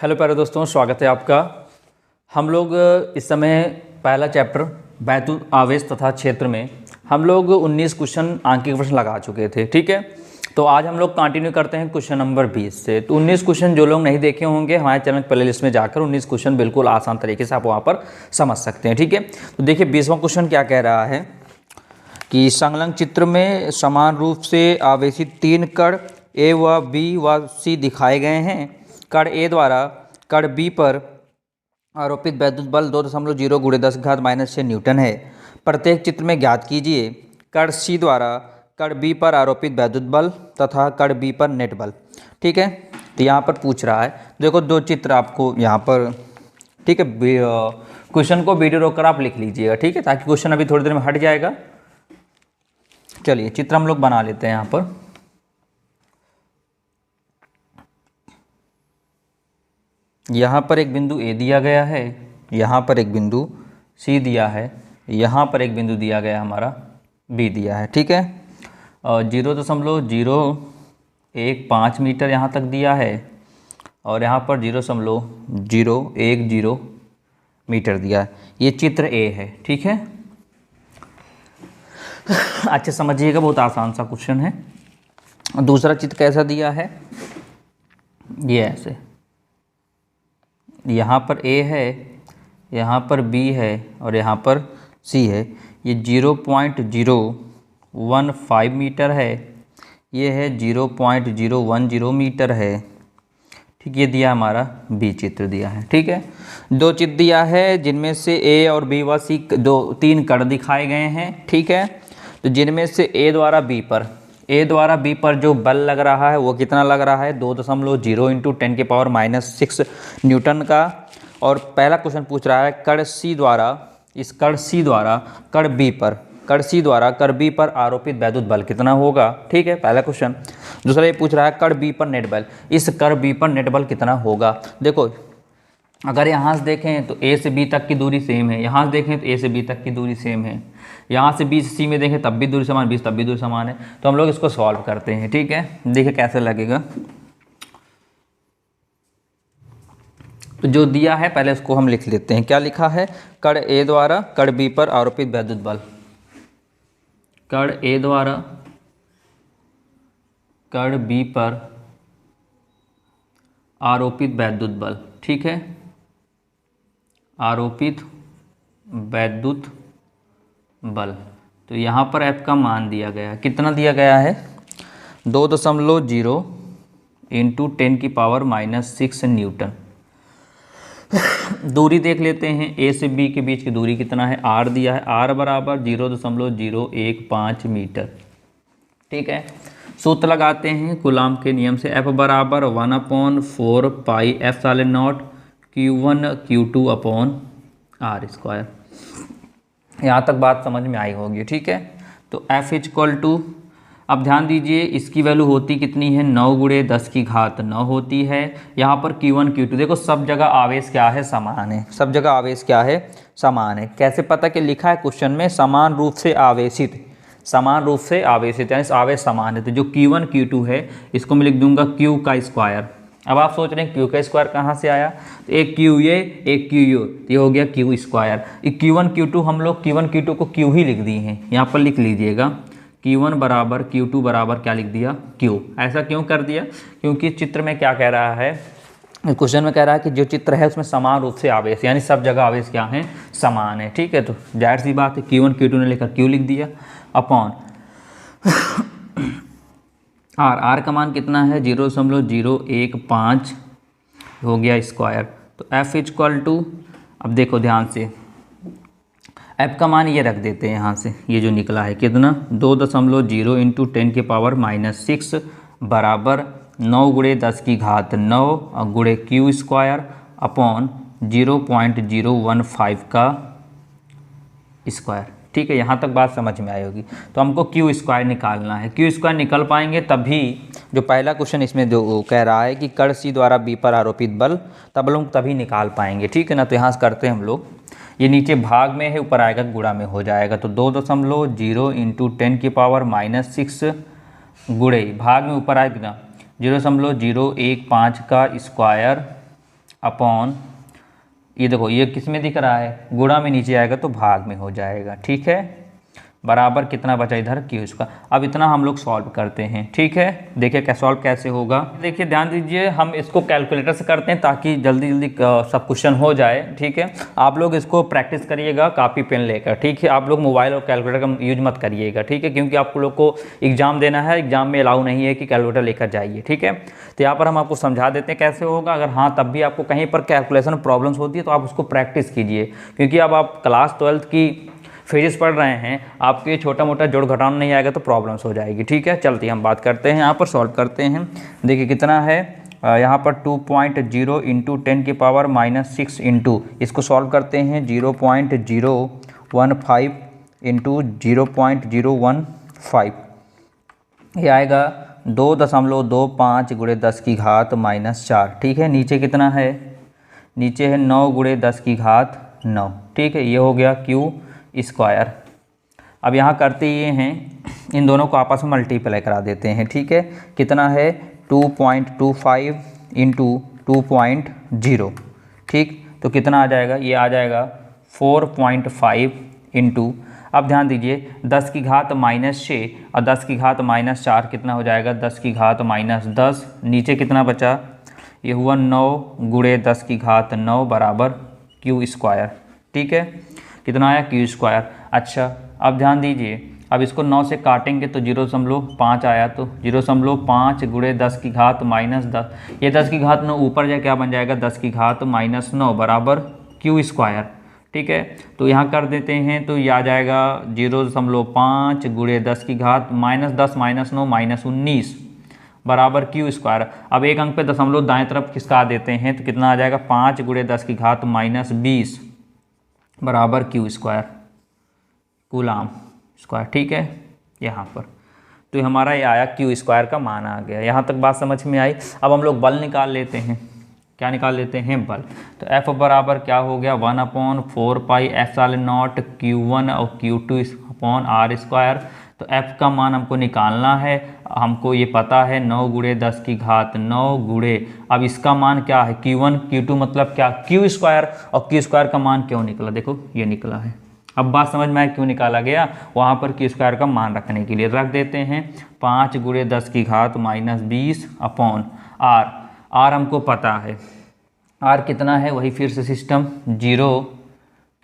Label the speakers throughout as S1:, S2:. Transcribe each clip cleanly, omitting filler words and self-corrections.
S1: Hello प्यारे दोस्तों, स्वागत है आपका। हम लोग इस समय पहला चैप्टर वैद्युत आवेश तथा क्षेत्र में हम लोग 19 क्वेश्चन आंकिक प्रश्न लगा चुके थे। ठीक है, तो आज हम लोग कंटिन्यू करते हैं क्वेश्चन नंबर 20 से। तो 19 क्वेश्चन जो लोग नहीं देखे होंगे हमारे चैनल प्ले लिस्ट में जाकर 19 क्वेश्चन बिल्कुल आसान तरीके से आप वहाँ पर समझ सकते हैं। ठीक है, तो देखिए 20वां क्वेश्चन क्या कह रहा है कि संलग्न चित्र में समान रूप से आवेशित 3 कण ए व बी व सी दिखाए गए हैं। कण ए द्वारा कण बी पर आरोपित वैद्युत बल 2.0 × 10⁻⁶ न्यूटन है। प्रत्येक चित्र में ज्ञात कीजिए कण सी द्वारा कण बी पर आरोपित वैद्युत बल तथा कण बी पर नेट बल। ठीक है, तो यहाँ पर पूछ रहा है, देखो दो चित्र आपको यहाँ पर, ठीक है, क्वेश्चन को वीडियो रोककर आप लिख लीजिएगा। ठीक है, ताकि क्वेश्चन अभी थोड़ी देर में हट जाएगा। चलिए चित्र हम लोग बना लेते हैं। यहाँ पर एक बिंदु ए दिया गया है, यहाँ पर एक बिंदु सी दिया है, यहाँ पर एक बिंदु दिया गया हमारा बी दिया है। ठीक है, और 0.015 मीटर यहाँ तक दिया है और यहाँ पर 0.010 मीटर दिया है। ये चित्र ए है। ठीक है, अच्छा समझिएगा, बहुत आसान सा क्वेश्चन है। दूसरा चित्र कैसा दिया है, ये ऐसे, यहाँ पर ए है, यहाँ पर बी है और यहाँ पर सी है। ये 0.015 मीटर है, ये है 0.010 मीटर है। ठीक, ये दिया हमारा बी चित्र दिया है। ठीक है, दो चित्र दिया है जिनमें से ए और बी व सी 3 कण दिखाए गए हैं। ठीक है, तो जिनमें से ए द्वारा बी पर जो बल लग रहा है वो कितना लग रहा है, 2.0 × 10⁻⁶ न्यूटन का। और पहला क्वेश्चन पूछ रहा है कण सी द्वारा कण बी पर आरोपित वैद्युत बल कितना होगा। ठीक है, पहला क्वेश्चन। दूसरा ये पूछ रहा है कण बी पर नेट बल, इस कण बी पर नेट बल कितना होगा। देखो अगर यहाँ से देखें तो ए से बी तक की दूरी सेम है, यहाँ से देखें तो ए से बी तक की दूरी सेम है, यहाँ से बी से सी में देखें तब भी दूरी समान, बी से तब भी दूरी समान है। तो हम लोग इसको सॉल्व करते हैं। ठीक है, देखिए कैसे लगेगा। तो जो दिया है पहले उसको हम लिख लेते हैं। क्या लिखा है, कण ए द्वारा कण बी पर आरोपित वैद्युत बल, कण ए द्वारा कण बी पर आरोपित वैद्युत बल। ठीक है, आरोपित वैद्युत बल। तो यहाँ पर F का मान दिया गया, कितना दिया गया है, 2.0 × 10⁻⁻⁶ न्यूटन। दूरी देख लेते हैं, ए से बी के बीच की दूरी कितना है, r दिया है, r बराबर 0.015 मीटर। ठीक है, सूत्र लगाते हैं कूलॉम के नियम से, F बराबर 1/4πε0 Q1 Q2/r²। यहाँ तक बात समझ में आई होगी। ठीक है, तो F = अब ध्यान दीजिए इसकी वैल्यू होती कितनी है, 9 × 10⁹ होती है। यहाँ पर Q1 Q2 देखो सब जगह आवेश क्या है, समान है। सब जगह आवेश क्या है, समान है। कैसे पता कि लिखा है क्वेश्चन में समान रूप से आवेशित, यानी आवेश समान है। तो जो Q1 Q2 है इसको मैं लिख दूंगा Q का स्क्वायर। अब आप सोच रहे हैं Q का स्क्वायर कहाँ से आया, तो एक Q ये एक Q ये हो गया Q स्क्वायर। Q1 Q2 हम लोग Q1 Q2 को Q ही लिख दिए हैं, यहाँ पर लिख लीजिएगा Q1 बराबर Q2 बराबर क्या लिख दिया, Q। ऐसा क्यों कर दिया, क्योंकि चित्र में क्या कह रहा है, क्वेश्चन में कह रहा है कि जो चित्र है उसमें समान रूप से आवेश, यानी सब जगह आवेश क्या है, समान है। ठीक है, तो जाहिर सी बात है Q1 Q2 ने लेकर Q लिख दिया अपॉन R का मान कितना है, 0.015 हो गया स्क्वायर। तो F = अब देखो ध्यान से, F का मान ये रख देते हैं यहाँ से, ये जो निकला है कितना, 2.0 × 10⁻⁻⁶ बराबर 9 × 10⁹ गुणे Q² अपॉन 0.015 का स्क्वायर। ठीक है, यहाँ तक बात समझ में आई होगी। तो हमको Q² निकालना है। Q² निकल पाएंगे तभी, जो पहला क्वेश्चन इसमें जो कह रहा है कि कण सी द्वारा बी पर आरोपित बल, तब लोग तभी निकाल पाएंगे। ठीक है ना, तो यहाँ से करते हैं हम लोग, ये नीचे भाग में है, ऊपर आएगा गुणा में हो जाएगा। तो 2.0 × 10⁻⁶ गुणे भाग में ऊपर आएगा 0.015 का स्क्वायर अपॉन, ये देखो ये किस में दिख रहा है, गुणा में नीचे आएगा तो भाग में हो जाएगा, ठीक है, बराबर कितना बचा इधर क्यू स्क्वायर। अब इतना हम लोग सॉल्व करते हैं, ठीक है। देखिए क्या सॉल्व कैसे होगा, देखिए ध्यान दीजिए, हम इसको कैलकुलेटर से करते हैं ताकि जल्दी जल्दी सब क्वेश्चन हो जाए, ठीक है। आप लोग इसको प्रैक्टिस करिएगा कॉपी पेन लेकर, ठीक है। आप लोग मोबाइल और कैलकुलेटर का यूज मत करिएगा, ठीक है, क्योंकि आप लोग को एग्जाम देना है, एग्जाम में अलाउ नहीं है कि कैलकुलेटर लेकर जाइए, ठीक है। तो यहाँ पर हम आपको समझा देते हैं कैसे होगा। अगर हाँ तब भी आपको कहीं पर कैलकुलेशन प्रॉब्लम्स होती है तो आप उसको प्रैक्टिस कीजिए, क्योंकि अब आप क्लास 12th की फिजिक्स पढ़ रहे हैं, आपको ये छोटा मोटा जोड़ घटाना नहीं आएगा तो प्रॉब्लम्स हो जाएगी, ठीक है। चलते हम बात करते हैं, यहाँ पर सॉल्व करते हैं। देखिए कितना है यहाँ पर 2.0 इंटू 10 की पावर -6 इंटू, इसको सॉल्व करते हैं 0.015 इंटू 0.015, ये आएगा 2.25 गुणे 10 की घात -4, ठीक है। नीचे कितना है, नीचे है 9 गुणे 10 की घात 9, ठीक है। ये हो गया क्यू स्क्वायर। अब यहाँ करते ये हैं, इन दोनों को आपस में मल्टीप्लाई करा देते हैं, ठीक है। कितना है 2.25 इंटू 2.0, ठीक, तो कितना आ जाएगा, ये आ जाएगा 4.5 इंटू, अब ध्यान दीजिए 10 की घात -6 और 10 की घात -4 कितना हो जाएगा, 10 की घात -10, नीचे कितना बचा, ये हुआ 9 गुणे 10 की घात 9 बराबर क्यू स्क्वायर, ठीक है। कितना आया क्यू स्क्वायर। अच्छा अब ध्यान दीजिए, अब इसको 9 से काटेंगे तो 0.5 आया, तो 0.5 गुणे 10 की घात -10, ये 10 की घात 9 ऊपर जाए क्या बन जाएगा, 10 की घात -9 बराबर क्यू स्क्वायर, ठीक है। तो यहाँ कर देते हैं तो ये आ जाएगा 0.5 गुणे 10 की घात -10 -9 -19 बराबर क्यू स्क्वायर। अब एक अंक पे दशमलव दाएं तरफ खिसका देते हैं तो कितना आ जाएगा, 5 गुणे 10 की घात -20 बराबर क्यू स्क्वायर, कूलाम स्क्वायर, ठीक है। यहाँ पर तो ये हमारा ये आया क्यू स्क्वायर का मान आ गया। यहाँ तक बात समझ में आई। अब हम लोग बल निकाल लेते हैं, क्या निकाल लेते हैं, बल। तो F बराबर क्या हो गया, 1/4πε0 Q1 और Q2 अपॉन R स्क्वायर। तो F का मान हमको निकालना है, हमको ये पता है 9 गुणे 10 की घात 9 गुणे, अब इसका मान क्या है Q1 Q2 मतलब क्या क्यू स्क्वायर, और क्यू स्क्वायर का मान क्यों निकला, देखो ये निकला है। अब बात समझ में आए क्यों निकाला गया, वहाँ पर क्यू स्क्वायर का मान रखने के लिए रख देते हैं 5 गुणे 10 की घात -20 अपॉन R। R हमको पता है, R कितना है, वही फिर से सिस्टम 0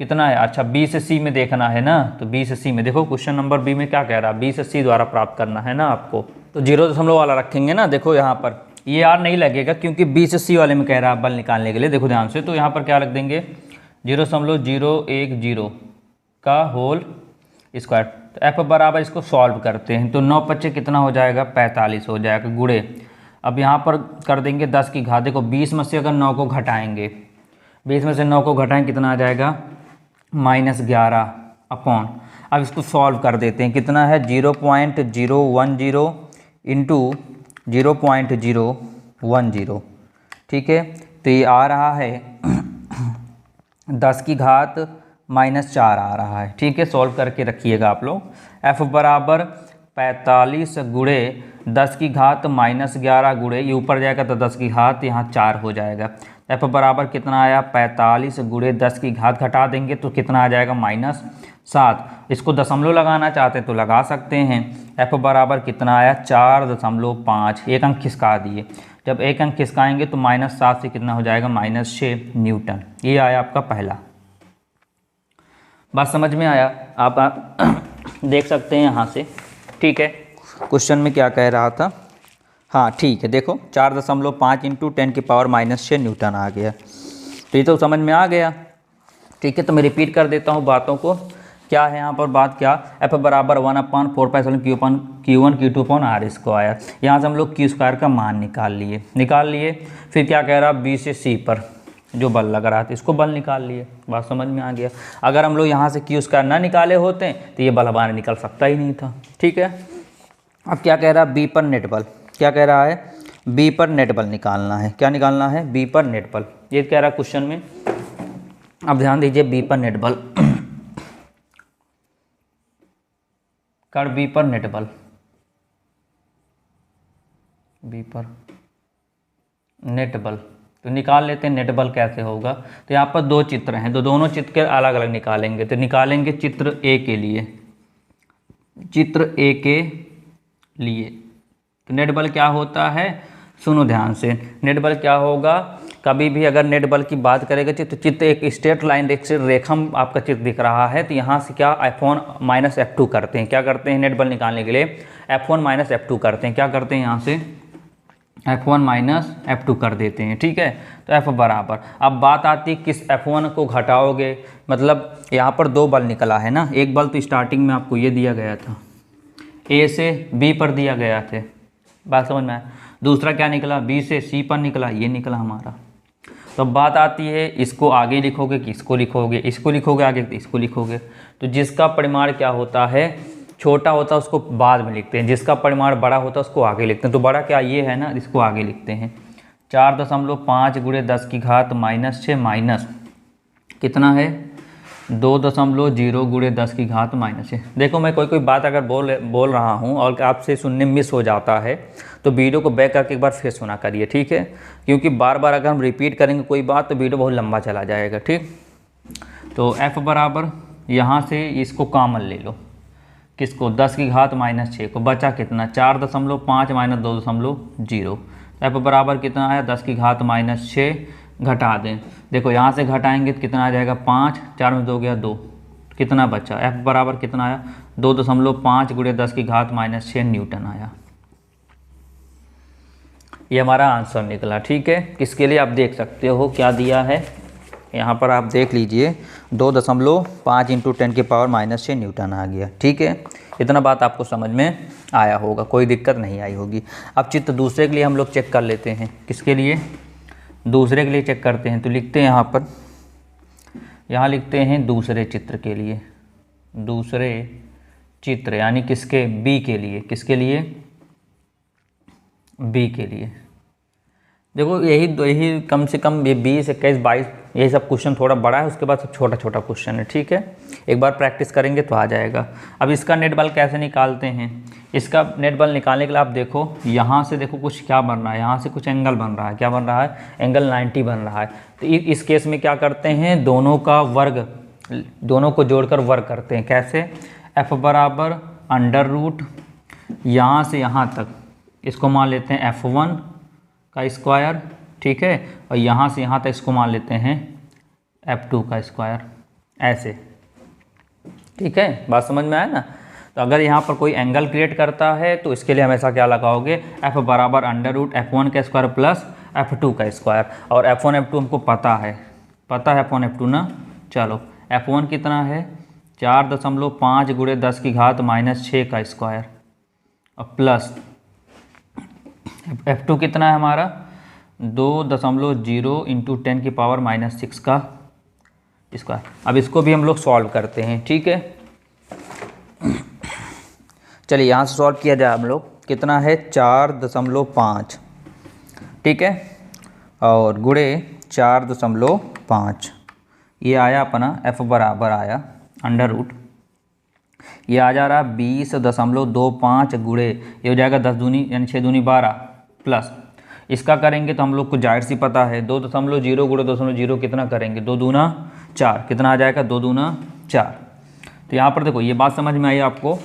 S1: कितना है, अच्छा 20C में देखना है ना, तो 20C में देखो क्वेश्चन नंबर बी में क्या कह रहा है, 20C द्वारा प्राप्त करना है ना आपको, तो 0 वाला रखेंगे ना। देखो यहाँ पर ये R नहीं लगेगा क्योंकि 20C वाले में कह रहा है बल निकालने के लिए, देखो ध्यान से, तो यहाँ पर क्या रख देंगे 0.010 का होल स्क्वायर। तो F बराबर इसको सॉल्व करते हैं तो 9 पच्चे कितना हो जाएगा, 45 हो जाएगा गुणे, अब यहाँ पर कर देंगे 10 की घात, देखो 20 में से अगर 9 को घटाएंगे, 20 में से 9 को घटाएंगे कितना आ जाएगा -11 अपॉन, अब इसको सॉल्व कर देते हैं, कितना है 0.010 इंटू 0.010, ठीक है। तो ये आ रहा है 10 की घात -4 आ रहा है, ठीक है। सॉल्व करके रखिएगा आप लोग। F बराबर 45 गुणे 10 की घात -11 गुणे, ये ऊपर जाएगा तो 10 की घात यहाँ 4 हो जाएगा। F बराबर कितना आया 45 गुणे 10 की घात, घटा देंगे तो कितना आ जाएगा -7। इसको दशमलव लगाना चाहते हैं तो लगा सकते हैं। F बराबर कितना आया 4.5, एक अंक खिसका दिए, जब एक अंक खिसकाएंगे तो -7 से कितना हो जाएगा -6 न्यूटन। ये आया आपका पहला। बात समझ में आया, आप देख सकते हैं यहाँ से, ठीक है। क्वेश्चन में क्या कह रहा था, हाँ ठीक है, देखो 4.5 इंटू 10 की पावर -6 न्यूटन आ गया, तो ये तो समझ में आ गया, ठीक है। तो मैं रिपीट कर देता हूँ बातों को, क्या है यहाँ पर बात, क्या F बराबर 1/4π Q1 Q2 upon R square. यहाँ से हम लोग क्यू स्क्वायर का मान निकाल लिए, फिर क्या कह रहा B से C पर जो बल लग रहा था इसको बल निकाल लिए, बात समझ में आ गया। अगर हम लोग यहाँ से क्यू स्क्वायर ना निकाले होते तो ये बल हमारे निकल सकता ही नहीं था, ठीक है। अब क्या कह रहा है, बी पर नेट बल, क्या कह रहा है, बी पर नेट बल निकालना है, क्या निकालना है, बी पर नेट बल, ये कह रहा है क्वेश्चन में। अब ध्यान दीजिए, बी पर नेट बल कर बी पर नेट बल, बी पर नेट बल तो निकाल लेते हैं नेट बल कैसे होगा। तो यहाँ पर दो चित्र हैं, तो दोनों चित्र के अलग अलग निकालेंगे। तो निकालेंगे चित्र ए के लिए, चित्र ए के लिए तो नेट बल क्या होता है, सुनो ध्यान से। नेट बल क्या होगा, कभी भी अगर नेट बल की बात करेंगे तो चित्र एक स्ट्रेट लाइन रेखम आपका चित्र दिख रहा है, तो यहाँ से क्या F1 माइनस F2 करते हैं। क्या करते हैं, नेट बल निकालने के लिए F1 माइनस F2 करते हैं। क्या करते हैं, यहाँ से F1 माइनस F2 कर देते हैं, ठीक है। तो F बराबर, अब बात आती है किस F1 को घटाओगे, मतलब यहाँ पर दो बल निकला है ना। एक बल तो स्टार्टिंग में आपको ये दिया गया था, A से B पर दिया गया थे, बात समझ में आया। दूसरा क्या निकला, B से C पर निकला, ये निकला हमारा। तो बात आती है इसको आगे लिखोगे कि इसको लिखोगे, इसको लिखोगे आगे तो इसको लिखोगे। तो जिसका परिमाण क्या होता है, छोटा होता है उसको बाद में लिखते हैं, जिसका परिमाण बड़ा होता है उसको आगे लिखते हैं। तो बड़ा क्या ये है ना, इसको आगे लिखते हैं। 4.5 गुणे 10 की घात -6 माइनस कितना है 2.0 गुणे 10 की घात -6। देखो मैं कोई बात अगर बोल रहा हूँ और आपसे सुनने मिस हो जाता है तो वीडियो को बैक करके एक बार फिर सुना करिए, ठीक है। क्योंकि बार बार अगर हम रिपीट करेंगे कोई बात तो वीडियो बहुत लंबा चला जाएगा, ठीक। तो F बराबर यहाँ से इसको कॉमन ले लो, किसको 10 की घात -6 को, बचा कितना 4.5 माइनस 2.0। F बराबर कितना आया 10 की घात -6, घटा दें। देखो यहाँ से घटाएंगे तो कितना आ जाएगा 5, 4 में 2 गया 2, कितना बचा F बराबर कितना आया 2.5 गुणे 10 की घात -6 न्यूटन आया। ये हमारा आंसर निकला, ठीक है। किसके लिए आप देख सकते हो क्या दिया है, यहाँ पर आप देख लीजिए 2.5 × 10⁻⁻6 न्यूटन आ गया, ठीक है। इतना बात आपको समझ में आया होगा, कोई दिक्कत नहीं आई होगी। अब चित्र दूसरे के लिए हम लोग चेक कर लेते हैं, किसके लिए, दूसरे के लिए चेक करते हैं। तो लिखते हैं यहाँ पर, यहाँ लिखते हैं दूसरे चित्र के लिए, दूसरे चित्र यानी किसके, बी के लिए, किसके लिए, बी के लिए। देखो यही कम से कम ये 20, 21, 22 यही सब क्वेश्चन थोड़ा बड़ा है, उसके बाद सब छोटा छोटा क्वेश्चन है, ठीक है। एक बार प्रैक्टिस करेंगे तो आ जाएगा। अब इसका नेट बल कैसे निकालते हैं, इसका नेट बल निकालने के लिए आप देखो यहाँ से देखो कुछ क्या बन रहा है, यहाँ से कुछ एंगल बन रहा है, क्या बन रहा है, एंगल 90 बन रहा है। तो इस केस में क्या करते हैं, दोनों का वर्ग, दोनों को जोड़कर वर्ग करते हैं। कैसे, F बराबर √ यहाँ से यहाँ तक इसको मान लेते हैं F1 का स्क्वायर, ठीक है। और यहाँ से यहाँ तक इसको मान लेते हैं F2 का स्क्वायर, ऐसे, ठीक है। बात समझ में आया ना। तो अगर यहाँ पर कोई एंगल क्रिएट करता है तो इसके लिए हमेशा क्या लगाओगे, F बराबर √ F1 का स्क्वायर प्लस F2 का स्क्वायर। और F1 F2 हमको पता है F1 F2 ना। चलो F1 कितना है 4.5 गुणे 10 की घात -6 का स्क्वायर और प्लस F2 कितना है हमारा 2.0 × 10⁻⁻6 का स्क्वायर। अब इसको भी हम लोग सॉल्व करते हैं, ठीक है। चलिए यहाँ से सॉल्व किया जाए हम लोग, कितना है 4.5, ठीक है, और गुणे 4.5, ये आया अपना F बराबर आया √ ये आ जा रहा 20.25 गुणे, ये हो जाएगा 10 दूनी यानी 6 दूनी 12 प्लस इसका करेंगे तो हम लोग को जाहिर सी पता है 2.0 गुणे 2.0 कितना करेंगे 2 दूना 4, कितना आ जाएगा 2 दूना 4। तो यहाँ पर देखो ये बात समझ में आई आपको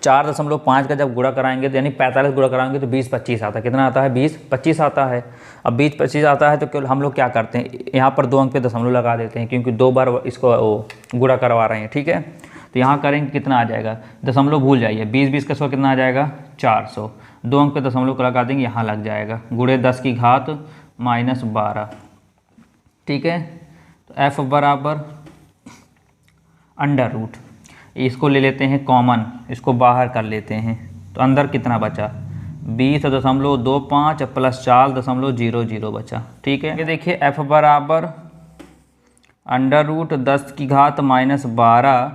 S1: 4.5 का जब गुणा कराएंगे तो यानी 45 गुणा कराएंगे तो 20-25 आता है, कितना आता है 20-25 आता है। अब 20-25 आता है तो केवल हम लोग क्या करते हैं यहाँ पर 2 अंक पे दशमलव लगा देते हैं क्योंकि 2 बार इसको गुणा करवा रहे हैं, ठीक है। तो यहाँ करेंगे कितना आ जाएगा, दशमलव भूल जाइए, 20-20 का 100 कितना आ जाएगा 400, 2 अंक पे दशमलव को लगा देंगे, यहाँ लग जाएगा गुणे 10 की घात -12, ठीक है। तो F बराबर √ इसको ले लेते हैं कॉमन, इसको बाहर कर लेते हैं तो अंदर कितना बचा 20.25 प्लस 4.00 बचा, ठीक है। ये देखिए F बराबर √ 10 की घात -12,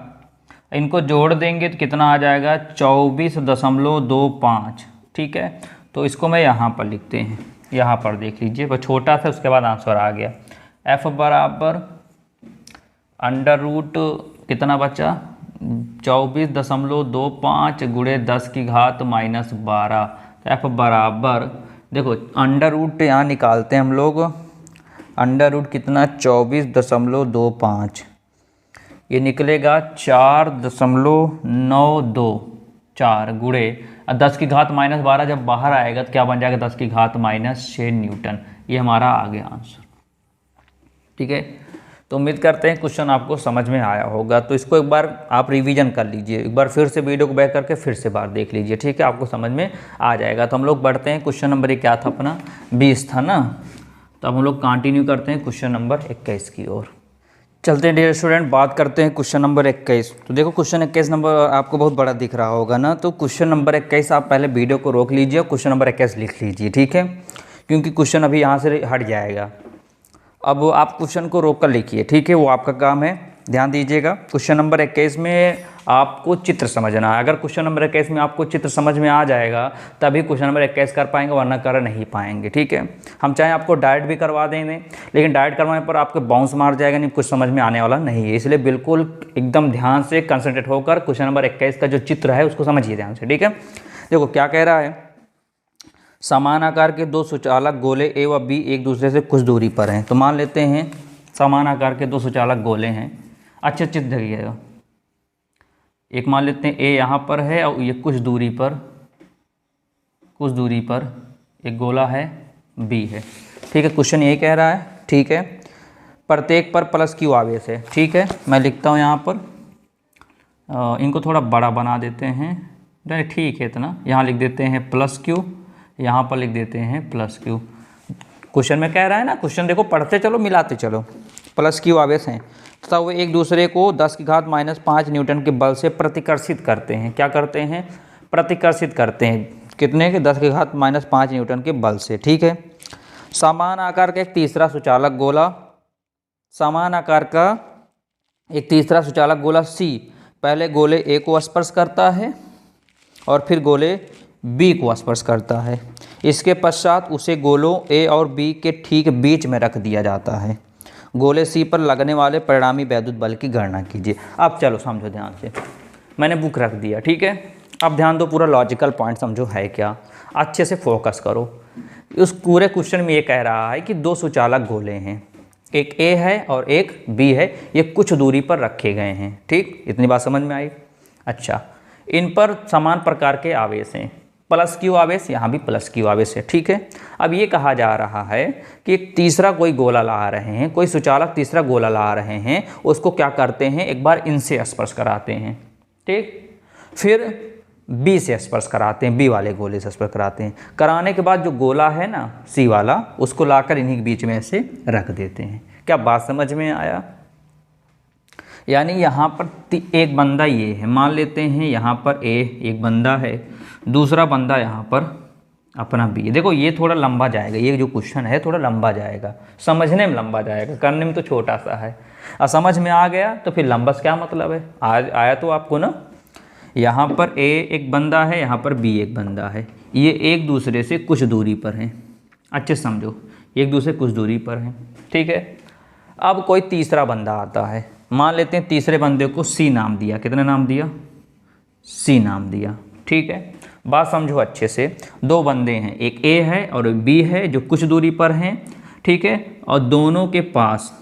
S1: इनको जोड़ देंगे तो कितना आ जाएगा 24.25, ठीक है। तो इसको मैं यहाँ पर लिखते हैं, यहाँ पर देख लीजिए वो छोटा सा उसके बाद आंसर आ गया। F बराबर √ कितना बचा 24.25 गुणे 10 की घात -12, तो F बराबर देखो अंडर रूट यहाँ निकालते हैं हम लोग, अंडर रूट कितना 24.25, ये निकलेगा 4.924 गुणे 10 की घात -12 जब बाहर आएगा तो क्या बन जाएगा 10 की घात -6 न्यूटन। ये हमारा आ गया आंसर। ठीक है, तो उम्मीद करते हैं क्वेश्चन आपको समझ में आया होगा। तो इसको एक बार आप रिवीजन कर लीजिए, एक बार फिर से वीडियो को बैक करके फिर से बार देख लीजिए। ठीक है, आपको समझ में आ जाएगा। तो हम लोग बढ़ते हैं, क्वेश्चन नंबर ये क्या था अपना 20 था ना, तो अब हम लोग कंटिन्यू करते हैं क्वेश्चन नंबर 21 की ओर चलते हैं। डियर स्टूडेंट, बात करते हैं क्वेश्चन नंबर 21। तो देखो क्वेश्चन 21 नंबर आपको बहुत बड़ा दिख रहा होगा ना, तो क्वेश्चन नंबर 21 आप पहले वीडियो को रोक लीजिए और क्वेश्चन नंबर 21 लिख लीजिए। ठीक है, क्योंकि क्वेश्चन अभी यहाँ से हट जाएगा। अब आप क्वेश्चन को रोक कर लिखिए, ठीक है, वो आपका काम है। ध्यान दीजिएगा, क्वेश्चन नंबर 21 में आपको चित्र समझना है। अगर क्वेश्चन नंबर 21 में आपको चित्र समझ में आ जाएगा तभी क्वेश्चन नंबर 21 कर पाएंगे, वरना कर नहीं पाएंगे। ठीक है, हम चाहे आपको डायरेक्ट भी करवा देंगे, लेकिन डायरेक्ट करवाने पर आपको बाउंस मार जाएगा, नहीं कुछ समझ में आने वाला नहीं है। इसलिए बिल्कुल एकदम ध्यान से कंसंट्रेट होकर क्वेश्चन नंबर 21 का जो चित्र है उसको समझिए ध्यान से। ठीक है, देखो क्या कह रहा है, समान आकार के दो सुचालक गोले ए व बी एक दूसरे से कुछ दूरी पर हैं। तो मान लेते हैं समान आकार के दो सुचालक गोले हैं, अच्छे चित्र देखिएगा। एक मान लेते हैं ए यहाँ पर है और ये कुछ दूरी पर एक गोला है बी है। ठीक है, क्वेश्चन यही कह रहा है। ठीक है, प्रत्येक पर प्लस क्यू आवेश है। ठीक है, मैं लिखता हूँ यहाँ पर, इनको थोड़ा बड़ा बना देते हैं। ठीक है, इतना यहाँ लिख देते हैं प्लस क्यू, यहाँ पर लिख देते हैं प्लस क्यू। क्वेश्चन में कह रहा है ना, क्वेश्चन देखो पढ़ते चलो मिलाते चलो। प्लस क्यू आवेश हैं तथा वो एक दूसरे को 10 की घात -5 न्यूटन के बल से प्रतिकर्षित करते हैं। क्या करते हैं? प्रतिकर्षित करते हैं। कितने के? 10 की घात -5 न्यूटन के बल से। ठीक है, समान आकार का एक तीसरा सुचालक गोला, समान आकार का एक तीसरा सुचालक गोला सी पहले गोले ए को स्पर्श करता है और फिर गोले बी को स्पर्श करता है। इसके पश्चात उसे गोलों ए और बी के ठीक बीच में रख दिया जाता है। गोले सी पर लगने वाले परिणामी वैद्युत बल की गणना कीजिए। अब चलो समझो ध्यान से, मैंने बुक रख दिया। ठीक है, अब ध्यान दो, पूरा लॉजिकल पॉइंट समझो है क्या, अच्छे से फोकस करो। उस पूरे क्वेश्चन में ये कह रहा है कि दो सुचालक गोले हैं, एक ए है और एक बी है, ये कुछ दूरी पर रखे गए हैं। ठीक, इतनी बात समझ में आई। अच्छा, इन पर समान प्रकार के आवेश हैं, प्लस क्यू आवेश, यहाँ भी प्लस क्यू आवेश है। ठीक है, अब ये कहा जा रहा है कि एक तीसरा कोई गोला ला रहे हैं, कोई सुचालक तीसरा गोला ला रहे हैं, उसको क्या करते हैं, एक बार इनसे स्पर्श कराते हैं। ठीक, फिर बी से स्पर्श कराते हैं, बी वाले गोले से स्पर्श कराते हैं। कराने के बाद जो गोला है ना सी वाला, उसको लाकर इन्हीं के बीच में ऐसे रख देते हैं। क्या बात समझ में आया? यानी यहाँ पर एक बंदा ये है, मान लेते हैं यहाँ पर ए एक बंदा है, दूसरा बंदा यहाँ पर अपना बी। देखो ये थोड़ा लंबा जाएगा, ये जो क्वेश्चन है थोड़ा लंबा जाएगा, समझने में लंबा जाएगा, करने में तो छोटा सा है। और समझ में आ गया तो फिर लंबा क्या मतलब है, आया तो आपको ना। यहाँ पर ए एक बंदा है, यहाँ पर बी एक बंदा है, ये एक दूसरे से कुछ दूरी पर हैं। अच्छे समझो, एक दूसरे कुछ दूरी पर हैं। ठीक है, अब कोई तीसरा बंदा आता है, मान लेते हैं तीसरे बंदे को सी नाम दिया। कितना नाम दिया? सी नाम दिया। ठीक है, बात समझो अच्छे से। दो बंदे हैं, एक ए है और बी है जो कुछ दूरी पर हैं। ठीक है, और दोनों के पास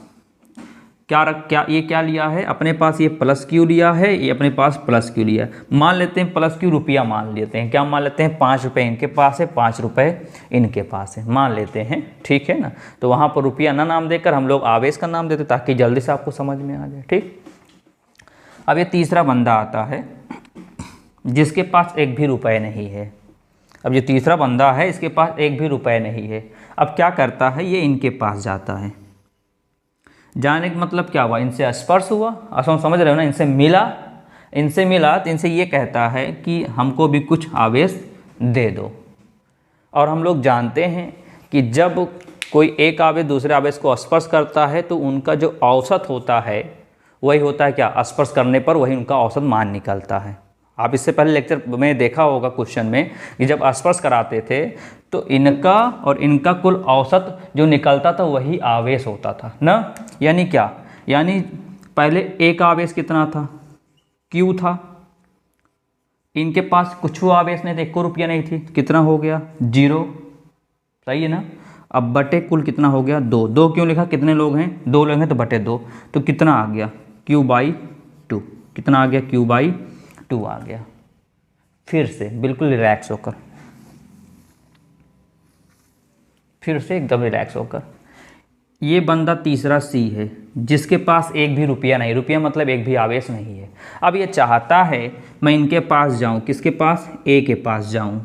S1: ये क्या लिया है, अपने पास ये प्लस क्यू लिया है, ये अपने पास प्लस क्यू लिया है। मान लेते हैं प्लस क्यू रुपया मान लेते हैं। क्या मान लेते हैं? 5 रुपये इनके पास है, 5 रुपये इनके पास है, मान लेते हैं। ठीक है ना, तो वहाँ पर रुपया ना नाम देकर हम लोग आवेश का नाम देते ताकि जल्दी से आपको समझ में आ जाए। ठीक, अब ये तीसरा बंदा आता है जिसके पास एक भी रुपये नहीं है। अब ये तीसरा बंदा है, इसके पास एक भी रुपये नहीं है। अब क्या करता है, ये इनके पास जाता है। जाने का मतलब क्या हुआ, इनसे स्पर्श हुआ, असम समझ रहे हो ना, इनसे मिला तो इनसे ये कहता है कि हमको भी कुछ आवेश दे दो। और हम लोग जानते हैं कि जब कोई एक आवेश दूसरे आवेश को स्पर्श करता है तो उनका जो औसत होता है वही होता है क्या, स्पर्श करने पर वही उनका औसत मान निकलता है। आप इससे पहले लेक्चर में देखा होगा क्वेश्चन में कि जब स्पर्श कराते थे तो इनका और इनका कुल औसत जो निकलता था वही आवेश होता था ना। यानी क्या, यानी पहले एक आवेश कितना था, क्यू था, इनके पास कुछ आवेश नहीं थे, 1 रुपया नहीं थी, कितना हो गया 0। सही है ना। अब बटे कुल कितना हो गया 2, 2 क्यों लिखा, कितने लोग हैं, 2 लोग हैं तो बटे 2, तो कितना आ गया q/2, कितना आ गया q/2 आ गया। फिर से बिल्कुल रिलैक्स होकर, फिर से एकदम रिलैक्स होकर, ये बंदा तीसरा सी है जिसके पास एक भी रुपया नहीं, रुपया मतलब एक भी आवेश नहीं है। अब ये चाहता है मैं इनके पास जाऊं, किसके पास, ए के पास जाऊं।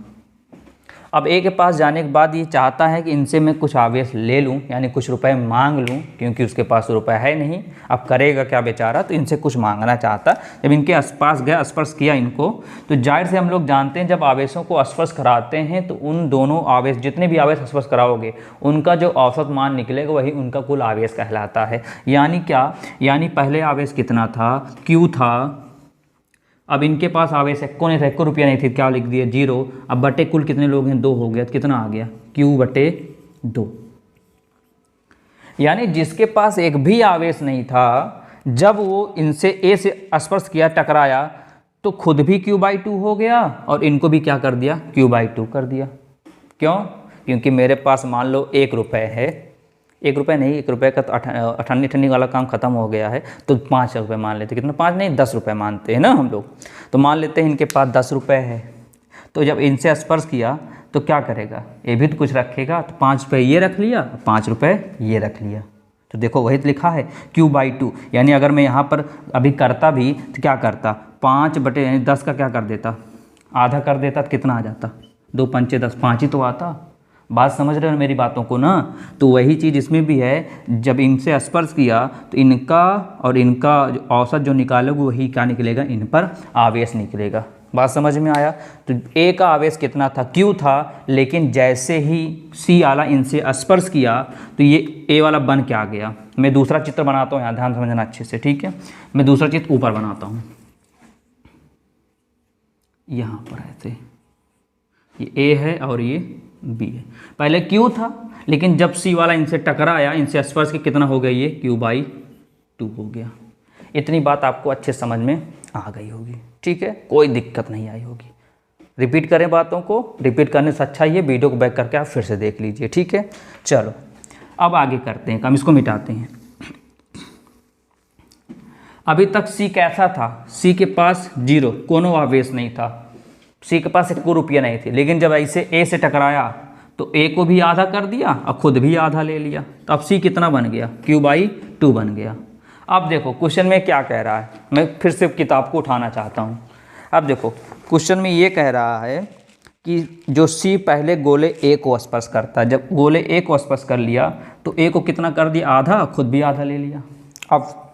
S1: अब ए के पास जाने के बाद ये चाहता है कि इनसे मैं कुछ आवेश ले लूं, यानी कुछ रुपए मांग लूं, क्योंकि उसके पास रुपया है नहीं। अब करेगा क्या बेचारा, तो इनसे कुछ मांगना चाहता। जब इनके आसपास गया, स्पर्श किया इनको, तो जाहिर से हम लोग जानते हैं जब आवेशों को स्पर्श कराते हैं तो उन दोनों आवेश, जितने भी आवेश स्पर्श कराओगे उनका जो औसत मान निकलेगा वही उनका कुल आवेश कहलाता है। यानी क्या, यानी पहले आवेश कितना था, Q था। अब इनके पास आवेश एक्को नहीं था, एक्को रुपया नहीं थी, क्या लिख दिया 0। अब बटे कुल कितने लोग हैं 2 हो गया, तो कितना आ गया Q/2। यानी जिसके पास एक भी आवेश नहीं था, जब वो इनसे ए से स्पर्श किया, टकराया, तो खुद भी Q/2 हो गया और इनको भी क्या कर दिया, Q/2 कर दिया। क्यों, क्योंकि मेरे पास मान लो 1 रुपये है, 1 रुपये नहीं, 1 रुपये का तो अठन्नी ठन्नी वाला काम खत्म हो गया है, तो 5 रुपये मान लेते, कितना, 5 नहीं 10 रुपये मानते हैं ना हम लोग। तो मान लेते हैं इनके पास 10 रुपये है, तो जब इनसे स्पर्श किया तो क्या करेगा, ये भी तो कुछ रखेगा, तो 5 रुपये ये रख लिया, 5 रुपये ये रख लिया। तो देखो वही तो लिखा है Q/2। यानी अगर मैं यहाँ पर अभी करता भी तो क्या करता, 5 बटे यानी 10 का क्या कर देता, आधा कर देता, तो कितना आ जाता, 2 पंचे 10, 5 ही तो आता। बात समझ रहे हो मेरी बातों को ना। तो वही चीज़ इसमें भी है, जब इनसे स्पर्श किया तो इनका और इनका जो औसत जो निकालोगे वही क्या निकलेगा, इन पर आवेश निकलेगा। बात समझ में आया। तो ए का आवेश कितना था, Q था, लेकिन जैसे ही सी वाला इनसे स्पर्श किया तो ये ए वाला बन के आ गया। मैं दूसरा चित्र बनाता हूँ, यहाँ ध्यान समझना अच्छे से, ठीक है। मैं दूसरा चित्र ऊपर बनाता हूँ, यहाँ पर ऐसे, ये ए है और ये बी है। पहले Q था, लेकिन जब सी वाला इनसे टकराया, इनसे स्पर्श के कितना हो गया, ये Q/2 हो गया। इतनी बात आपको अच्छे समझ में आ गई होगी, ठीक है, कोई दिक्कत नहीं आई होगी। रिपीट करें बातों को, रिपीट करने से अच्छा ये वीडियो को बैक करके आप फिर से देख लीजिए, ठीक है। चलो अब आगे करते हैं काम, इसको मिटाते हैं। अभी तक सी कैसा था, सी के पास 0, कोनो आवेश नहीं था, सी के पास 1 रुपया नहीं थी, लेकिन जब ऐसे ए से टकराया तो ए को भी आधा कर दिया और खुद भी आधा ले लिया, तो अब सी कितना बन गया, Q/2 बन गया। अब देखो क्वेश्चन में क्या कह रहा है, मैं फिर से किताब को उठाना चाहता हूँ। अब देखो क्वेश्चन में ये कह रहा है कि जो सी पहले गोले ए को स्पर्श करता है, जब गोले ए को स्पर्श कर लिया तो ए को कितना कर दिया, आधा, खुद भी आधा ले लिया। अब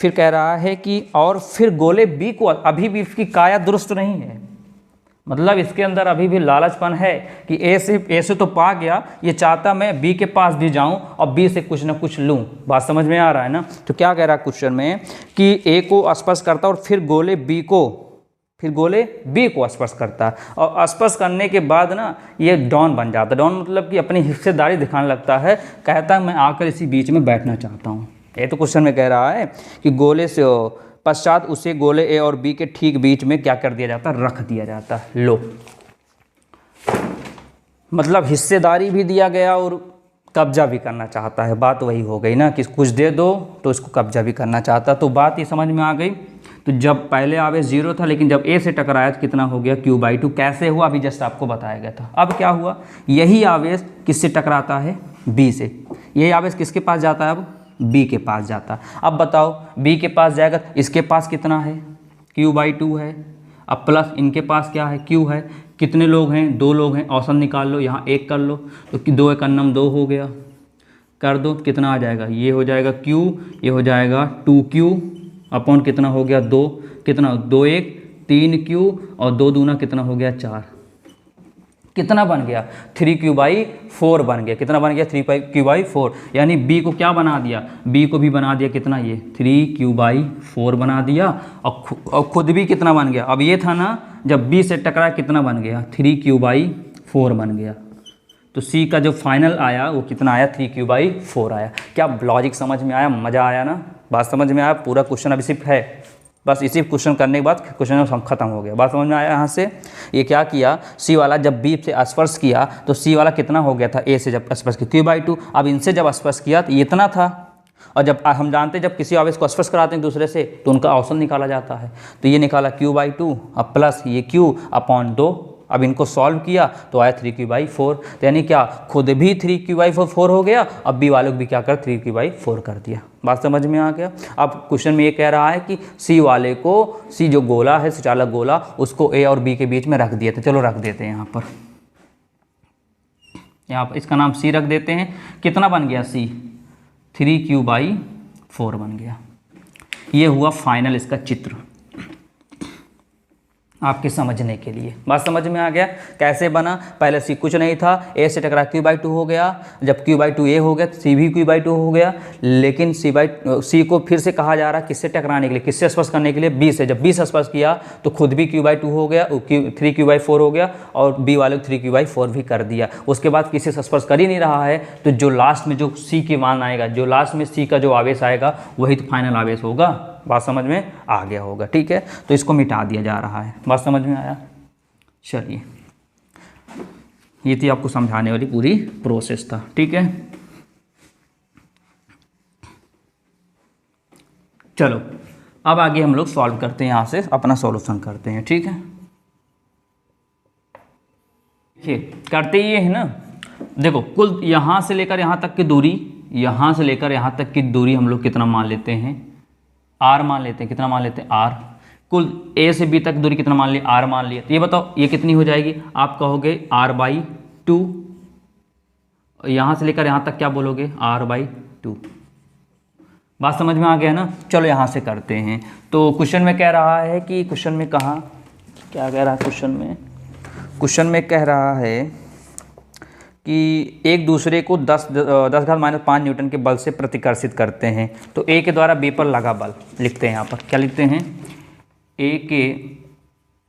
S1: फिर कह रहा है कि और फिर गोले बी को, अभी भी इसकी काया दुरुस्त नहीं है, मतलब इसके अंदर अभी भी लालचपन है कि ए से तो पा गया, ये चाहता मैं बी के पास भी जाऊं और बी से कुछ ना कुछ लूं। बात समझ में आ रहा है ना। तो क्या कह रहा है क्वेश्चन में कि ए को स्पर्श करता और फिर गोले बी को स्पर्श करता, और स्पर्श करने के बाद ना ये डॉन बन जाता। डॉन मतलब कि अपनी हिस्सेदारी दिखाने लगता है, कहता है मैं आकर इसी बीच में बैठना चाहता हूँ। ये तो क्वेश्चन में कह रहा है कि गोले से पश्चात उसे गोले ए और बी के ठीक बीच में क्या कर दिया जाता, रख दिया जाता। लो, मतलब हिस्सेदारी भी दिया गया और कब्जा भी करना चाहता है। बात वही हो गई ना कि कुछ दे दो तो इसको कब्जा भी करना चाहता। तो बात ये समझ में आ गई। तो जब पहले आवेश 0 था, लेकिन जब ए से टकराया तो कितना हो गया, Q/2। कैसे हुआ अभी जस्ट आपको बताया गया था। अब क्या हुआ, यही आवेश किससे टकराता है, बी से। यही आवेश किसके पास जाता है, अब बी के पास जाता। अब बताओ बी के पास जाएगा, इसके पास कितना है, Q/2 है। अब प्लस इनके पास क्या है, Q है। कितने लोग हैं, 2 लोग हैं, औसत निकाल लो, यहाँ 1 कर लो, तो 2 1 2 हो गया, कर दो, कितना आ जाएगा, ये हो जाएगा Q, ये हो जाएगा 2Q अपॉन कितना हो गया 2, कितना 2 1 3Q और 2 दूना कितना हो गया 4, कितना बन गया 3Q/4 बन गया। कितना बन गया 3Q/4। यानी B को क्या बना दिया, B को भी बना दिया कितना, ये 3Q/4 बना दिया, और खुद भी कितना बन गया। अब ये था ना, जब B से टकराया कितना बन गया, 3Q/4 बन गया। तो C का जो फाइनल आया वो कितना आया, 3Q/4 आया। क्या लॉजिक समझ में आया, मज़ा आया ना, बात समझ में आया। पूरा क्वेश्चन अभी सिर्फ है, बस इसी क्वेश्चन करने के बाद क्वेश्चन खत्म हो गया। बात समझ में आया यहाँ से? ये क्या किया, सी वाला जब बी से स्पर्श किया तो सी वाला कितना हो गया था, ए से जब स्पर्श किया Q/2। अब इनसे जब स्पर्श किया तो ये इतना था, और जब हम जानते हैं जब किसी आवेश को स्पर्श कराते हैं दूसरे से तो उनका औसत निकाला जाता है। तो ये निकाला Q/2 अब प्लस ये Q/2। अब इनको सॉल्व किया तो आया 3Q/4। तो यानी क्या, खुद भी 3Q/4 हो गया, अब बी वालों को भी क्या कर 3Q/4 कर दिया। बात समझ में आ गया? अब क्वेश्चन में ये कह रहा है कि सी वाले को, सी जो गोला है सुचालक गोला, उसको ए और बी के बीच में रख दिया। तो चलो रख देते हैं यहाँ पर इसका नाम सी रख देते हैं। कितना बन गया सी, 3Q/4 बन गया। ये हुआ फाइनल इसका चित्र आपके समझने के लिए। बात समझ में आ गया कैसे बना? पहले सी कुछ नहीं था, ए से टकरा Q/2 हो गया, जब Q/2 ए हो गया तो सी भी Q/2 हो गया। लेकिन सी को फिर से कहा जा रहा है किससे टकराने के लिए, किससे स्पर्श करने के लिए, बी से। जब बी से स्पर्श किया तो खुद भी Q/2 हो गया, 3Q/4 हो गया, और बी वाले को 3Q/4 भी कर दिया। उसके बाद किसी से स्पर्श कर ही नहीं रहा है, तो जो लास्ट में जो सी की मान आएगा, जो लास्ट में सी का जो आवेश आएगा वही तो फाइनल आवेश होगा। बात समझ में आ गया होगा, ठीक है? तो इसको मिटा दिया जा रहा है। बात समझ में आया? चलिए, ये थी आपको समझाने वाली पूरी प्रोसेस था, ठीक है? चलो अब आगे हम लोग सॉल्व करते हैं, यहाँ से अपना सॉल्यूशन करते हैं, ठीक है? देखिए करते ये है ना, देखो कुल यहाँ से लेकर यहाँ तक की दूरी, यहाँ से लेकर यहाँ तक की दूरी हम लोग कितना मान लेते हैं, r मान लेते हैं। कितना मान लेते हैं, r। कुल a से b तक दूरी कितना मान लिया, r मान लिया। तो ये बताओ ये कितनी हो जाएगी, आप कहोगे r/2। यहाँ से लेकर यहाँ तक क्या बोलोगे, r/2। बात समझ में आ गया ना? चलो यहाँ से करते हैं। तो क्वेश्चन में कह रहा है कि, क्वेश्चन में कहा क्या कह रहा है, क्वेश्चन में कह रहा है कि एक दूसरे को 10⁻⁵ न्यूटन के बल से प्रतिकर्षित करते हैं। तो ए के द्वारा बी पर लगा बल लिखते हैं। यहाँ पर क्या लिखते हैं, ए के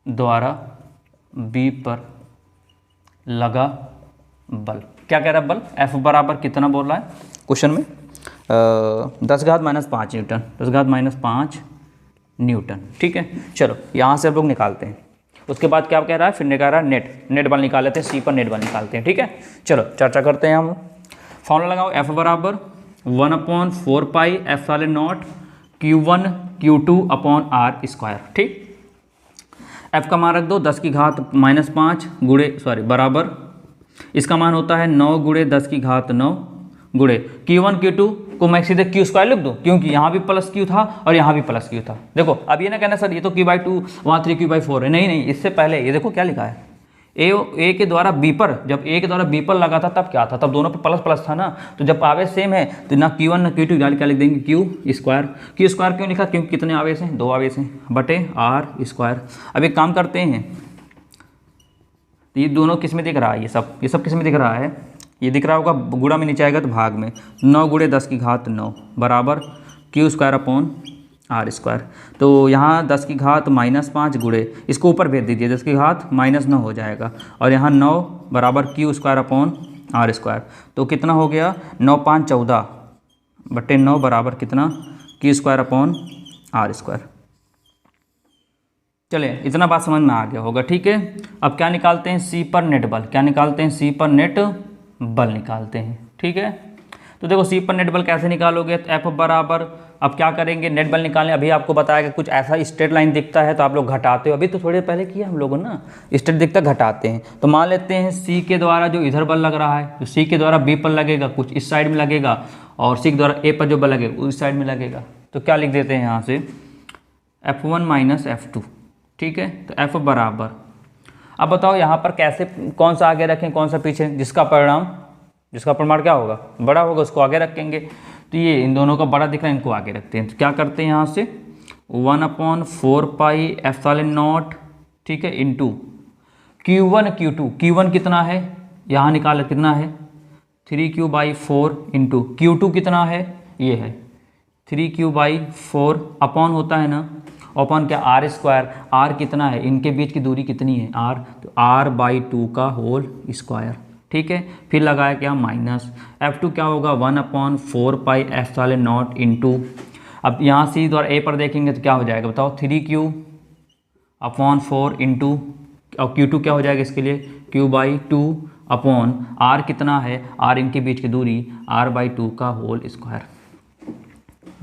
S1: द्वारा बी पर लगा बल। क्या कह रहा है, बल F बराबर कितना बोल रहा है क्वेश्चन में, 10⁻⁵ न्यूटन, 10⁻⁵ न्यूटन, ठीक है? चलो यहाँ से हम लोग निकालते हैं। उसके बाद क्या कह रहा है, फिर निकाल रहा है नेट बल निकाल लेते हैं, सी पर नेट बल निकालते हैं, ठीक है? चलो चर्चा करते हैं हम। फॉर्मूला लगाओ, F बराबर 1/4πε0 Q1 Q2/r², ठीक? F का मान रख दो 10⁻⁻5 बराबर, इसका मान होता है 9 × 10⁻9 गुणे Q1 Q2 को मैं सीधे Q² लिख दूँ, क्योंकि यहाँ भी प्लस Q था और यहाँ भी प्लस Q था। देखो अब ये ना कहना सर ये तो Q/2 वहाँ 3Q/4 है, नहीं, इससे पहले ये देखो क्या लिखा है, ए के द्वारा बी पर, जब ए के द्वारा बी पर लगा था तब क्या था, तब दोनों पर प्लस प्लस था ना। तो जब आवेश सेम है तो ना Q1 ना Q2, क्या लिख देंगे, Q²। क्यों लिखा, क्योंकि कितने आवेश हैं, 2 आवेश हैं, बटे r²। अब एक काम करते हैं, तो ये दोनों किस में दिख रहा है, ये सब किस में दिख रहा है, ये दिख रहा होगा गुणा में नीचे आएगा तो भाग में, 9 × 10⁻9 बराबर Q²/r²। तो यहाँ 10⁻⁻5 गुणे, इसको ऊपर भेज दीजिए, 10⁻⁻9 हो जाएगा, और यहाँ 9 बराबर Q²/r²। तो कितना हो गया, 9×5 = 14 बटे 9 बराबर कितना, Q²/r²। चलिए इतना बात समझ में आ गया होगा, ठीक है? अब क्या निकालते हैं, सी पर नेट बल। क्या निकालते हैं, सी पर नेट बल निकालते हैं, ठीक है? तो देखो सी पर नेट बल कैसे निकालोगे, तो F बराबर, अब क्या करेंगे, नेट बल निकालने, अभी आपको बताया कि कुछ ऐसा स्ट्रेट लाइन दिखता है तो आप लोग घटाते हो, अभी तो थोड़ी देर पहले किया हम लोगों ने ना, स्ट्रेट दिखता घटाते हैं। तो मान लेते हैं सी के द्वारा जो इधर बल लग रहा है, तो सी के द्वारा बी पर लगेगा, कुछ इस साइड में लगेगा, और सी के द्वारा ए पर जो बल लगेगा उस साइड में लगेगा। तो क्या लिख देते हैं यहाँ से, F1 - F2, ठीक है? तो F बराबर, अब बताओ यहाँ पर कैसे, कौन सा आगे रखें कौन सा पीछे, जिसका परिमाण क्या होगा, बड़ा होगा, उसको आगे रखेंगे। तो ये इन दोनों का बड़ा दिख रहा है, इनको आगे रखते हैं। तो क्या करते हैं यहाँ से, 1/4πε0, ठीक है, इंटू Q1 Q2, Q1 कितना है, यहाँ निकाल कितना है, 3Q/4 इंटू Q2 कितना है, ये है 3Q/4 अपॉन होता है ना, अपॉन क्या, r², r कितना है, इनके बीच की दूरी कितनी है, r, तो r/2 का होल स्क्वायर, ठीक है? फिर लगाया क्या, माइनस F2 क्या होगा, 1/4πε0 इंटू अब यहाँ सी द्वारा ए पर देखेंगे तो क्या हो जाएगा बताओ, 3q/4 इंटू, और Q2 क्या हो जाएगा इसके लिए, q/2 अपॉन r कितना है, r इनके बीच की दूरी r/2 का होल स्क्वायर।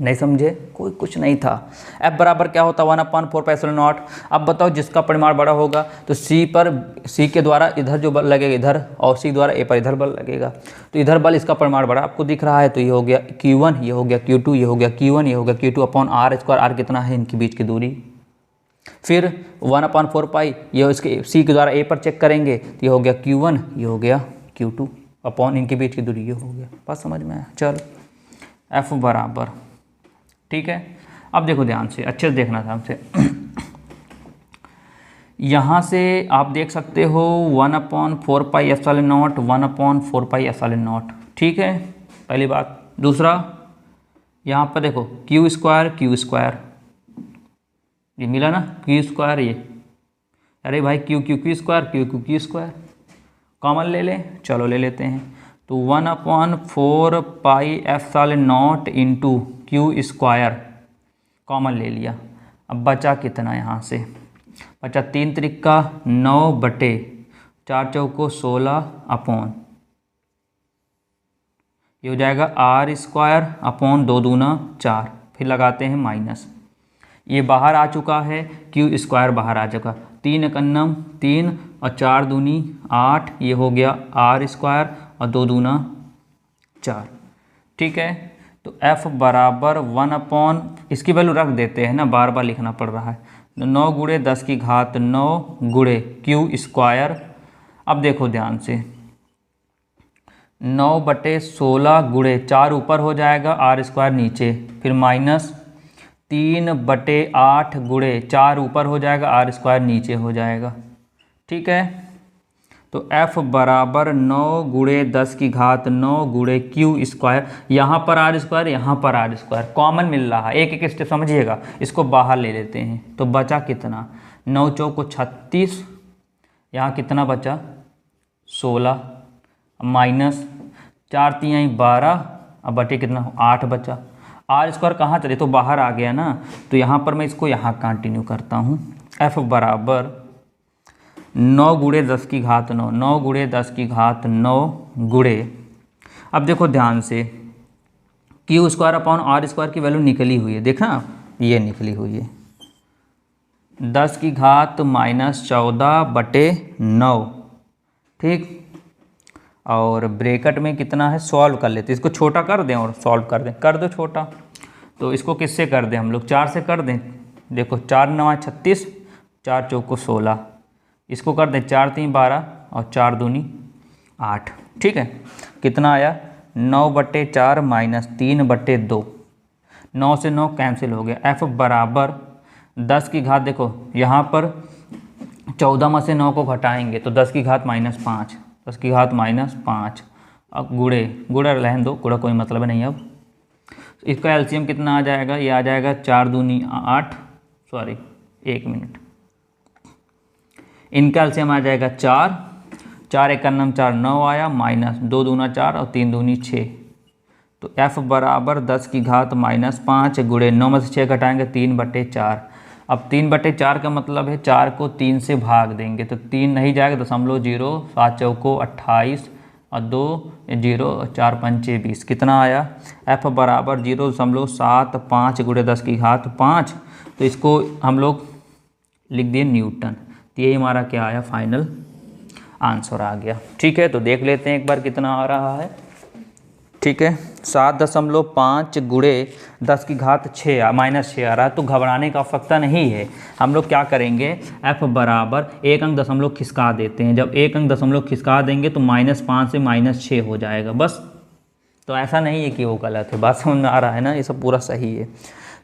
S1: नहीं समझे, कोई कुछ नहीं था। F बराबर क्या होता है 1/4πε0। अब बताओ जिसका परिमाण बड़ा होगा तो C के द्वारा इधर जो बल लगेगा इधर, और C द्वारा A पर इधर बल लगेगा, तो इधर बल इसका परिमाण बड़ा आपको दिख रहा है, तो ये हो गया Q1, ये हो गया Q2, ये हो गया Q1, ये हो गया Q2 अपॉन r², r कितना है इनके बीच की दूरी। फिर 1/4π ये इसके C के द्वारा A पर चेक करेंगे तो ये हो गया Q1, ये हो गया Q2 अपॉन इनके बीच की दूरी, ये हो गया। बात समझ में आया। चल F बराबर, ठीक है। अब देखो ध्यान से, अच्छे से देखना था हमसे। यहाँ से आप देख सकते हो 1/4πε0, 1/4πε0, ठीक है, पहली बात। दूसरा यहाँ पर देखो q², ये मिला ना, q², ये अरे भाई q² कॉमन ले लें, चलो ले लेते हैं। तो 1/4πε0 इंटू q² कॉमन ले लिया। अब बचा कितना यहाँ से, बचा 3 त्रिका 9/4 चौको 16 अपॉन, ये हो जाएगा r² अपॉन 2 दूना 4, फिर लगाते हैं माइनस, ये बाहर आ चुका है, q² बाहर आ चुका, 3 एकन्नम 3 और 4 दूनी 8, ये हो गया r² और 2 दूना 4, ठीक है। तो F बराबर 1/, इसकी वैल्यू रख देते हैं ना, बार बार लिखना पड़ रहा है, 9 × 10⁹ q²। अब देखो ध्यान से, 9/16 × 4 ऊपर हो जाएगा, r² नीचे, फिर माइनस 3/8 × 4 ऊपर हो जाएगा, r² नीचे हो जाएगा, ठीक है। तो F बराबर 9 × 10⁹ q², यहाँ पर r², यहाँ पर r², कॉमन मिल रहा है, एक एक स्टेप समझिएगा, इसको बाहर ले लेते हैं। तो बचा कितना, 9 चौको 36, यहाँ कितना बचा 16, माइनस 4 3 12, अब बटे कितना 8 बचा, r² कहाँ चले, तो बाहर आ गया ना, तो यहाँ पर मैं इसको यहाँ कंटिन्यू करता हूँ। F बराबर 9 × 10⁹, 9 × 10⁹ अब देखो ध्यान से, q² अपॉन r² की वैल्यू निकली हुई है, देखना ये निकली हुई है 10⁻⁻14/9, ठीक। और ब्रैकेट में कितना है, सॉल्व कर लेते, इसको छोटा कर दें और सॉल्व कर दें, कर दो छोटा। तो इसको किससे कर दें हम लोग, 4 से कर दें। देखो 4 9 36, 4 चौको 16, इसको कर दें 4 3 12 और 4 दूनी 8, ठीक है। कितना आया 9/4 माइनस 3/2, 9 से 9 कैंसिल हो गया। F बराबर 10⁻, देखो यहाँ पर 14 में से 9 को घटाएंगे तो 10⁻−5, 10⁻−5, अब गुड़ा रहने दो, गुड़ा कोई मतलब नहीं। अब इसका एलसीएम कितना आ जाएगा, ये आ जाएगा 4 दूनी 8, सॉरी 1 मिनट, इनका एलसीएम आ जाएगा 4, 4 एकन्नम 4 9 आया, माइनस 2 दूना 4 और 3 दूनी 6। तो F बराबर 10⁻−5 × 9 में से 6 घटाएंगे 3/4। अब 3/4 का मतलब है 4 को 3 से भाग देंगे, तो 3 नहीं जाएगा, 0.0, 7 चौको 28 और 2 0, 4 पंचे 20, कितना आया F बराबर 0.75 × 10⁵5। तो इसको हम लोग लिख दिए न्यूटन। तो ये हमारा क्या आया, फाइनल आंसर आ गया, ठीक है। तो देख लेते हैं एक बार कितना आ रहा है, ठीक है। 7.5 × 10⁻6 -6 आ रहा है, तो घबराने का आवश्यकता नहीं है। हम लोग क्या करेंगे, F बराबर एक अंक दशमलव खिसका देते हैं, जब एक अंक दशमलव खिसका देंगे तो -5 से -6 हो जाएगा, बस। तो ऐसा नहीं है कि वो गलत है, बात समझ में आ रहा है ना, ये सब पूरा सही है।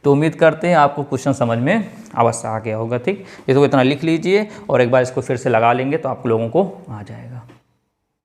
S1: तो उम्मीद करते हैं आपको क्वेश्चन समझ में अवश्य आ गया होगा, ठीक। इसको इतना लिख लीजिए और एक बार इसको फिर से लगा लेंगे तो आप लोगों को आ जाएगा।